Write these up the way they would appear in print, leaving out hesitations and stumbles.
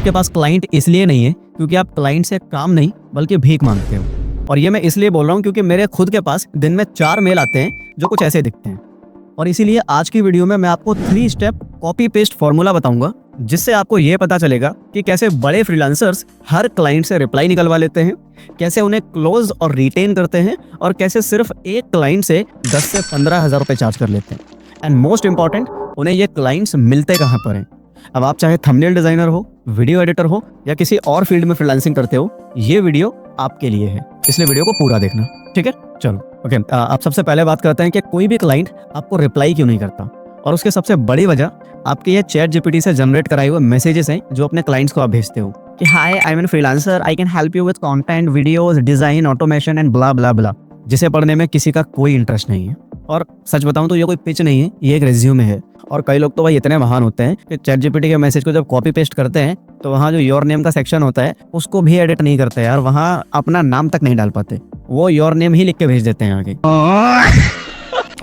आपके पास क्लाइंट इसलिए नहीं है क्योंकि आप क्लाइंट से काम नहीं बल्कि भीख मांगते हो। और ये मैं इसलिए बोल रहा हूँ क्योंकि मेरे खुद के पास दिन में 4 मेल आते हैं जो कुछ ऐसे दिखते हैं। और इसीलिए आज की वीडियो में मैं आपको 3 स्टेप कॉपी पेस्ट फॉर्मूला बताऊंगा, जिससे आपको ये पता चलेगा कि कैसे बड़े फ्रीलांसर्स हर क्लाइंट से रिप्लाई निकलवा लेते हैं, कैसे उन्हें क्लोज और रिटेन करते हैं, और कैसे सिर्फ एक क्लाइंट से 10 से 15 हज़ार रुपये चार्ज कर लेते हैं। एंड मोस्ट इंपॉर्टेंट, उन्हें ये क्लाइंट्स मिलते कहाँ पर हैं। अब आप चाहे थंबनेल डिजाइनर हो, वीडियो एडिटर हो या किसी और फील्ड में फ्रीलांसिंग करते हो, ये वीडियो आपके लिए है, इसलिए वीडियो को पूरा देखना, ठीक है। चलो ओके, आप सबसे पहले बात करते हैं कि कोई भी क्लाइंट आपको रिप्लाई क्यों नहीं करता। और उसके सबसे बड़ी वजह आपके ये चैट जीपीटी से जनरेट कराए हुए मैसेजेस हैं जो अपने क्लाइंट्स को आप भेजते हो कि hi, I am an freelancer, I can help you with content, videos, design, automation and blah blah blah, जिसे पढ़ने में किसी का कोई इंटरेस्ट नहीं है। और सच बताऊं तो ये कोई पिच नहीं है, ये एक रिज्यूमे है। और कई लोग तो भाई इतने महान होते हैं कि चैट जीपीटी के मैसेज को जब कॉपी पेस्ट करते हैं तो वहाँ जो योर नेम का सेक्शन होता है उसको भी एडिट नहीं करते यार, वहाँ अपना नाम तक नहीं डाल पाते, वो योर नेम ही लिख के भेज देते हैं आगे।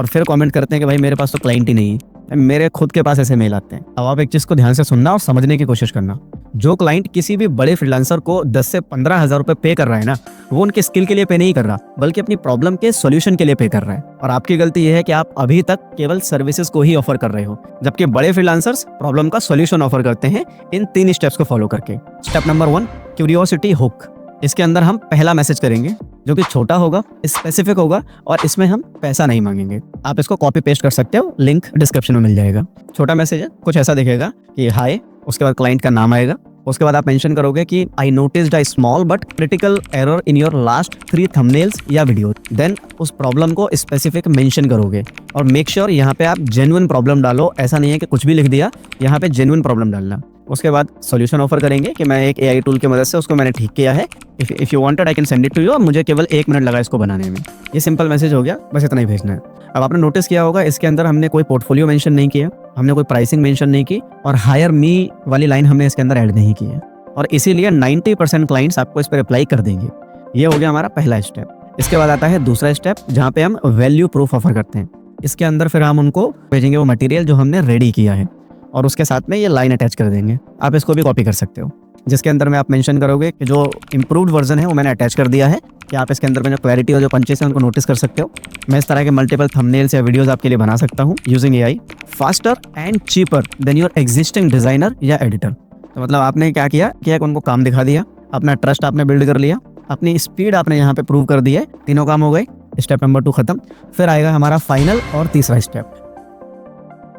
और फिर कमेंट करते हैं कि भाई मेरे पास तो क्लाइंट ही नहीं है, मेरे खुद के पास ऐसे मेल आते हैं। अब आप एक चीज को ध्यान से सुनना और समझने की कोशिश करना, जो क्लाइंट किसी भी बड़े फ्रीलांसर को 10 से 15 हज़ार रुपए पे कर रहा है ना, वो उनके स्किल के लिए पे नहीं कर रहा बल्कि अपनी प्रॉब्लम के सॉल्यूशन के लिए पे कर रहा है। और आपकी गलती यह है कि आप अभी तक केवल सर्विसेज को ही ऑफर कर रहे हो, जबकि बड़े फ्रीलांसर्स प्रॉब्लम का सॉल्यूशन ऑफर करते हैं इन 3 स्टेप्स को फॉलो करके। Step number 1, curiosity hook. इसके अंदर हम पहला मैसेज करेंगे जो कि छोटा होगा, स्पेसिफिक होगा, और इसमें हम पैसा नहीं मांगेंगे। आप इसको कॉपी पेस्ट कर सकते हो, लिंक डिस्क्रिप्शन में मिल जाएगा। छोटा मैसेज है, कुछ ऐसा दिखेगा कि हाय, उसके बाद क्लाइंट का नाम आएगा, उसके बाद आप मेंशन करोगे कि I noticed a small but critical error in your last 3 thumbnails या वीडियो। देन उस प्रॉब्लम को स्पेसिफिक मेंशन करोगे और मेक श्योर यहाँ पे आप जेन्युइन प्रॉब्लम डालो, ऐसा नहीं है कि कुछ भी लिख दिया, यहाँ पे जेन्युइन प्रॉब्लम डालना। उसके बाद सॉल्यूशन ऑफर करेंगे कि मैं एक एआई टूल की मदद से उसको मैंने ठीक किया है, if you wanted I can send it to you, और मुझे केवल 1 मिनट लगा इसको बनाने में। ये सिंपल मैसेज हो गया, बस इतना ही भेजना है। अब आपने नोटिस किया होगा इसके अंदर हमने कोई पोर्टफोलियो मेंशन नहीं किया, हमने कोई प्राइसिंग मेंशन नहीं की, और हायर मी वाली लाइन हमने इसके अंदर ऐड नहीं की है, और इसीलिए 90% क्लाइंट्स आपको इस पर रिप्लाई कर देंगे। ये हो गया हमारा पहला स्टेप। इसके बाद आता है दूसरा स्टेप, जहाँ पे हम वैल्यू प्रूफ ऑफर करते हैं। इसके अंदर फिर हम उनको भेजेंगे वो मटेरियल जो हमने रेडी किया है, और उसके साथ में ये लाइन अटैच कर देंगे। आप इसको भी कॉपी कर सकते हो, जिसके अंदर में आप मेंशन करोगे कि जो इम्प्रूव्ड वर्जन है वो मैंने अटैच कर दिया है, कि आप इसके अंदर में जो क्लैरिटी और जो पंचेस हैं उनको नोटिस कर सकते हो। मैं इस तरह के मल्टीपल थंबनेल्स या वीडियोस आपके लिए बना सकता हूँ using AI, faster and cheaper than your existing designer या एडिटर। तो मतलब आपने क्या किया कि एक उनको काम दिखा दिया, अपना ट्रस्ट आपने बिल्ड कर लिया, अपनी स्पीड आपने यहाँ पे प्रूव कर दी है, तीनों काम हो गए। स्टेप नंबर 2 खत्म। फिर आएगा हमारा फाइनल और तीसरा स्टेप।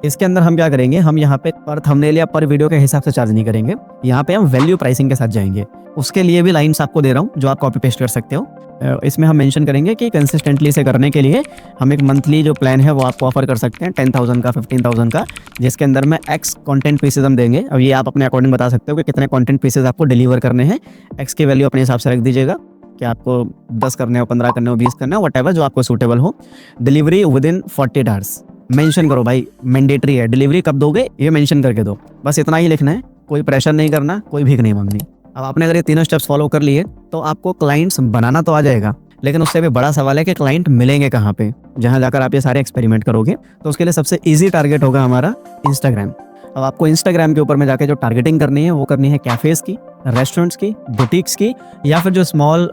इसके अंदर हम क्या करेंगे, हम यहाँ पे पर थंबनेल या पर वीडियो के हिसाब से चार्ज नहीं करेंगे, यहाँ पे हम वैल्यू प्राइसिंग के साथ जाएंगे। उसके लिए भी लाइंस आपको दे रहा हूँ जो आप कॉपी पेस्ट कर सकते हो। इसमें हम मेंशन करेंगे कि कंसिस्टेंटली से करने के लिए हम एक मंथली जो प्लान है वो आपको ऑफर कर सकते हैं 10,000 का, 15,000 का, जिसके अंदर में एक्स कंटेंट पीसेज हम देंगे। अब ये आप अपने अकॉर्डिंग बता सकते हो कि कितने कंटेंट पीसेज आपको डिलीवर करने हैं। एक्स की वैल्यू अपने हिसाब से रख दीजिएगा कि आपको 10 करने हो, 15 करने हो, 20 करने हो, वट जो आपको सूटेबल हो। Delivery with in 48 hours mention करो भाई, मैंडेटरी है, डिलीवरी कब दोगे ये मेंशन करके दो। बस इतना ही लिखना है, कोई प्रेशर नहीं करना, कोई भीख नहीं मांगनी। अब आपने अगर ये तीनों स्टेप्स फॉलो कर लिए तो आपको क्लाइंट्स बनाना तो आ जाएगा, लेकिन उससे भी बड़ा सवाल है कि क्लाइंट मिलेंगे कहाँ पे, जहाँ जाकर आप ये सारे एक्सपेरिमेंट करोगे। तो उसके लिए सबसे ईजी टारगेट होगा हमारा इंस्टाग्राम। अब आपको इंस्टाग्राम के ऊपर में जाके जो टारगेटिंग करनी है वो करनी है कैफेज की, रेस्टोरेंट्स की, बुटीक्स की, या फिर जो स्मॉल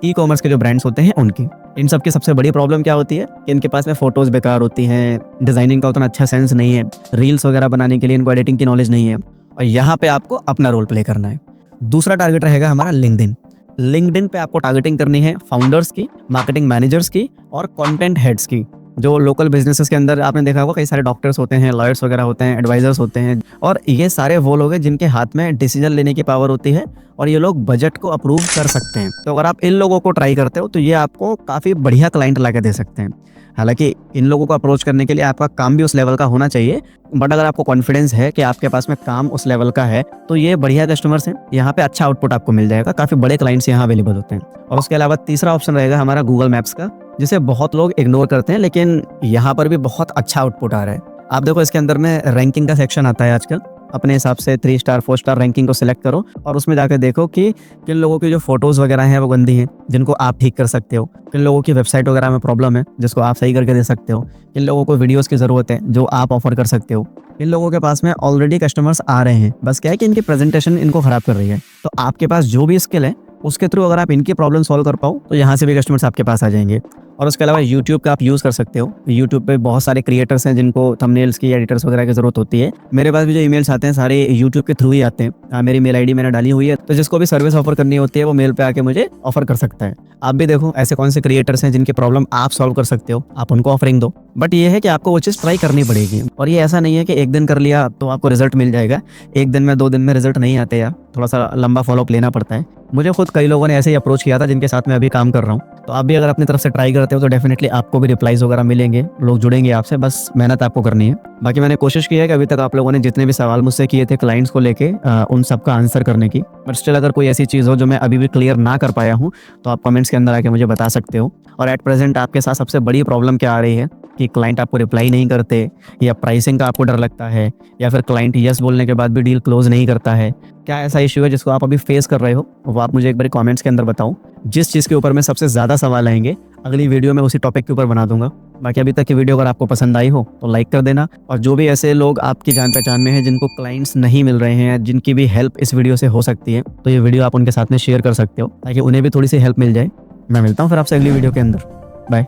ई कॉमर्स के जो ब्रांड्स होते हैं उनकी। इन सब की सबसे बड़ी प्रॉब्लम क्या होती है कि इनके पास में फोटोज बेकार होती हैं, डिजाइनिंग का उतना अच्छा सेंस नहीं है, रील्स वगैरह बनाने के लिए इनको एडिटिंग की नॉलेज नहीं है, और यहाँ पे आपको अपना रोल प्ले करना है। दूसरा टारगेट रहेगा हमारा लिंक्डइन। लिंक्डइन पे आपको टारगेटिंग करनी है फाउंडर्स की, मार्केटिंग मैनेजर्स की, और कंटेंट हेड्स की। जो लोकल बिजनेसेस के अंदर आपने देखा होगा कई सारे डॉक्टर्स होते हैं, लॉयर्स वगैरह होते हैं, एडवाइजर्स होते हैं, और ये सारे वो लोग हैं जिनके हाथ में डिसीजन लेने की पावर होती है और ये लोग बजट को अप्रूव कर सकते हैं। तो अगर आप इन लोगों को ट्राई करते हो तो ये आपको काफ़ी बढ़िया क्लाइंट ला के दे सकते हैं। हालांकि इन लोगों को अप्रोच करने के लिए आपका काम भी उस लेवल का होना चाहिए, बट अगर आपको कॉन्फिडेंस है कि आपके पास में काम उस लेवल का है तो ये बढ़िया कस्टमर्स हैं, यहाँ पे अच्छा आउटपुट आपको मिल जाएगा। काफ़ी बड़े क्लाइंट्स यहाँ अवेलेबल होते हैं। और उसके अलावा तीसरा ऑप्शन रहेगा हमारा गूगल मैप्स का, जिसे बहुत लोग इग्नोर करते हैं, लेकिन यहाँ पर भी बहुत अच्छा आउटपुट आ रहा है। आप देखो इसके अंदर में रैंकिंग का सेक्शन आता है आजकल, अपने हिसाब से 3 स्टार 4 स्टार रैंकिंग को सिलेक्ट करो और उसमें जाकर देखो कि किन लोगों की जो फोटोज़ वगैरह हैं वो गंदी हैं, जिनको आप ठीक कर सकते हो, किन लोगों की वेबसाइट वगैरह में प्रॉब्लम है जिसको आप सही करके दे सकते हो, किन लोगों को वीडियोस की ज़रूरत है जो आप ऑफर कर सकते हो, इन लोगों के पास में ऑलरेडी कस्टमर्स आ रहे हैं, बस क्या है कि इनकी प्रेजेंटेशन इनको खराब कर रही है। तो आपके पास जो भी स्किल है उसके थ्रू अगर आप इनकी प्रॉब्लम सॉल्व कर पाओ तो यहाँ से भी कस्टमर्स आपके पास आ जाएंगे। और उसके अलावा यूट्यूब का आप यूज़ कर सकते हो। यूट्यूब पे बहुत सारे क्रिएटर्स हैं जिनको थंबनेल्स की, एडिटर्स वगैरह की ज़रूरत होती है। मेरे पास भी जो ईमेल्स आते हैं सारे यूट्यूब के थ्रू ही आते हैं। मेरी मेल आईडी मैंने डाली हुई है, तो जिसको भी सर्विस ऑफर करनी होती है वो मेल पे आके मुझे ऑफर कर सकता है। आप भी देखो ऐसे कौन से क्रिएटर्स हैं जिनकी प्रॉब्लम आप सॉल्व कर सकते हो, आप उनको ऑफरिंग दो। बट ये है कि आपको वो चीज़ ट्राई करनी पड़ेगी, और ये ऐसा नहीं है कि एक दिन कर लिया तो आपको रिजल्ट मिल जाएगा। एक दिन में 2 दिन में रिजल्ट नहीं आते यार, थोड़ा सा लंबा फॉलोअप लेना पड़ता है। मुझे खुद कई लोगों ने ऐसे ही अप्रोच किया था जिनके साथ मैं अभी काम कर रहा हूँ। तो आप भी अगर अपनी तरफ से ट्राई करते हो तो डेफिनेटली आपको भी रिप्लाईज वगैरह मिलेंगे, लोग जुड़ेंगे आपसे, बस मेहनत आपको करनी है। बाकी मैंने कोशिश की है कि अभी तक आप लोगों ने जितने भी सवाल मुझसे किए थे क्लाइंट्स को लेके, उन सब का आंसर करने की। बट स्टिल अगर कोई ऐसी चीज़ हो जो मैं अभी भी क्लियर ना कर पाया हूँ तो आप कमेंट्स के अंदर आके मुझे बता सकते हो। और एट प्रेजेंट आपके साथ सबसे बड़ी प्रॉब्लम क्या आ रही है कि क्लाइंट आपको रिप्लाई नहीं करते, या प्राइसिंग का आपको डर लगता है, या फिर क्लाइंट यस बोलने के बाद भी डील क्लोज नहीं करता है? क्या ऐसा इशू है जिसको आप अभी फेस कर रहे हो, वो आप मुझे एक बार कमेंट्स के अंदर बताओ। जिस चीज़ के ऊपर में सबसे ज़्यादा सवाल आएंगे अगली वीडियो में उसी टॉपिक के ऊपर बना दूंगा। बाकी अभी तक की वीडियो अगर आपको पसंद आई हो तो लाइक कर देना, और जो भी ऐसे लोग आपकी जान पहचान में हैं जिनको क्लाइंट्स नहीं मिल रहे हैं, जिनकी भी हेल्प इस वीडियो से हो सकती है, तो ये वीडियो आप उनके साथ में शेयर कर सकते हो ताकि उन्हें भी थोड़ी सी हेल्प मिल जाए। मैं मिलता हूँ फिर आपसे अगली वीडियो के अंदर। बाय।